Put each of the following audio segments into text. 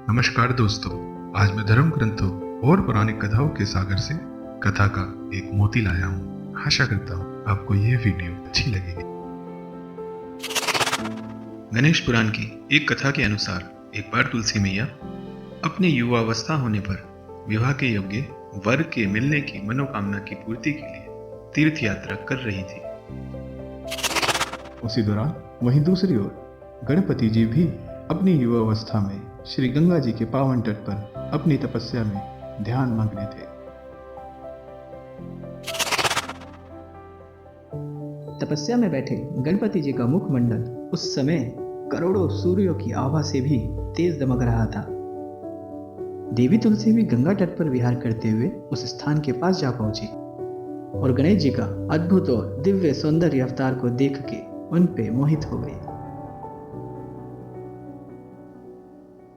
नमस्कार दोस्तों। आज मैं धर्म ग्रंथों और पौराणिक कथाओं के सागर से कथा का एक मोती लाया हूँ। आशा करता हूँ आपको यह वीडियो अच्छी लगेगी। गणेश पुराण की एक कथा के अनुसार एक बार तुलसी मैया अपने युवावस्था होने पर विवाह के योग्य वर के मिलने की मनोकामना की पूर्ति के लिए तीर्थ यात्रा कर रही थी। उसी दौरान वहीं दूसरी ओर गणपति जी भी अपनी युवावस्था में श्री गंगा जी के पावन तट पर अपनी तपस्या में ध्यान मग्न थे। तपस्या में बैठे गणपति जी का मुखमंडल उस समय करोड़ों सूर्यों की आभा से भी तेज दमक रहा था। देवी तुलसी भी गंगा तट पर विहार करते हुए उस स्थान के पास जा पहुंची और गणेश जी का अद्भुत और दिव्य सौंदर्य अवतार को देख के उन पे मोहित हो गई।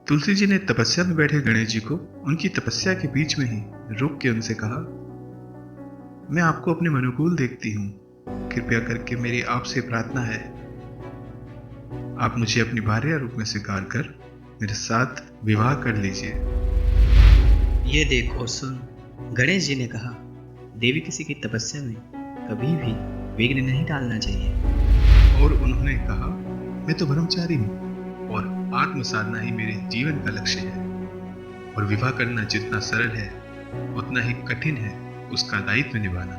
तुलसी जी ने तपस्या में बैठे गणेश जी को उनकी तपस्या के बीच में ही रोक के उनसे कहा, मैं आपको अपने अनुकूल देखती हूँ। कृपया करके मेरी आपसे प्रार्थना है, आप मुझे अपनी भार्या रूप में स्वीकार कर मेरे साथ विवाह कर लीजिए। ये देख और सुन, गणेश जी ने कहा, देवी किसी की तपस्या में कभी भी विघ्न नहीं डालना चाहिए। और उन्होंने कहा, मैं तो ब्रह्मचारी हूँ और आत्म साधना ही मेरे जीवन का लक्ष्य है, और विवाह करना जितना सरल है उतना ही कठिन है उसका दायित्व निभाना।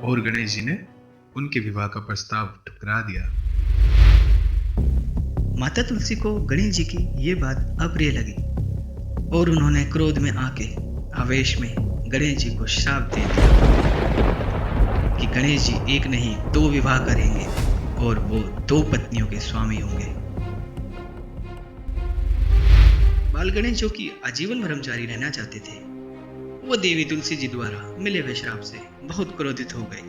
और गणेश जी ने उनके विवाह का प्रस्ताव ठुकरा दिया। माता तुलसी को गणेश जी की ये बात अप्रिय लगी और उन्होंने क्रोध में आके आवेश में गणेश जी को श्राप दे दिया कि गणेश जी एक नहीं दो विवाह करेंगे और वो दो पत्नियों के स्वामी होंगे। बाल गणेश जो कि आजीवन ब्रह्मचारी रहना चाहते थे, वो देवी तुलसी जी द्वारा मिले हुए श्राप से बहुत क्रोधित हो गए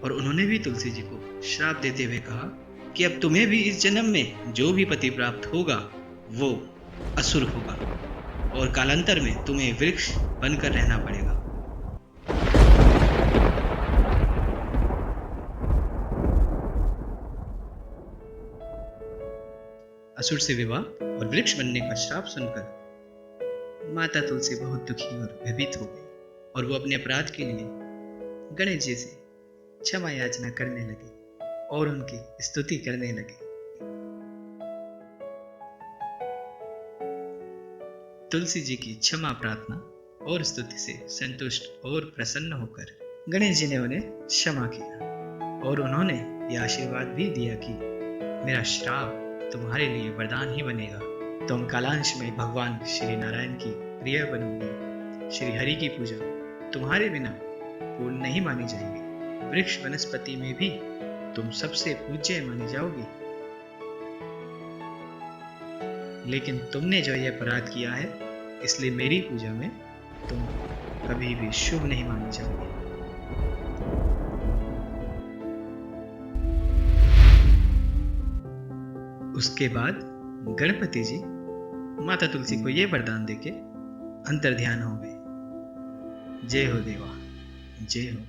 और उन्होंने भी तुलसी जी को श्राप देते हुए कहा कि अब तुम्हें भी इस जन्म में जो भी पति प्राप्त होगा वो असुर होगा और कालांतर में तुम्हें वृक्ष बनकर रहना पड़ेगा। असुर से विवाह और वृक्ष बनने का श्राप सुनकर माता तुलसी बहुत दुखी और भयभीत हो गई और वो अपने अपराध के लिए गणेश जी से क्षमा याचना करने लगी और उनकी स्तुति करने लगी। तुलसी जी की क्षमा प्रार्थना और स्तुति से संतुष्ट और प्रसन्न होकर गणेश जी ने उन्हें क्षमा किया और उन्होंने यह आशीर्वाद भी दिया कि मेरा श्राप तुम्हारे लिए वरदान ही बनेगा। तुम कालांश में भगवान श्री नारायण की प्रिय बनोगे। श्री हरि की पूजा तुम्हारे बिना पूर्ण नहीं मानी जाएगी। वृक्ष वनस्पति में भी तुम सबसे पूज्य मानी जाओगी। लेकिन तुमने जो यह अपराध किया है, इसलिए मेरी पूजा में तुम कभी भी शुभ नहीं मानी जाओगी। उसके बाद गणपति जी माता तुलसी को यह वरदान देके अंतर ध्यान हो गए। जय हो देवा, जय हो।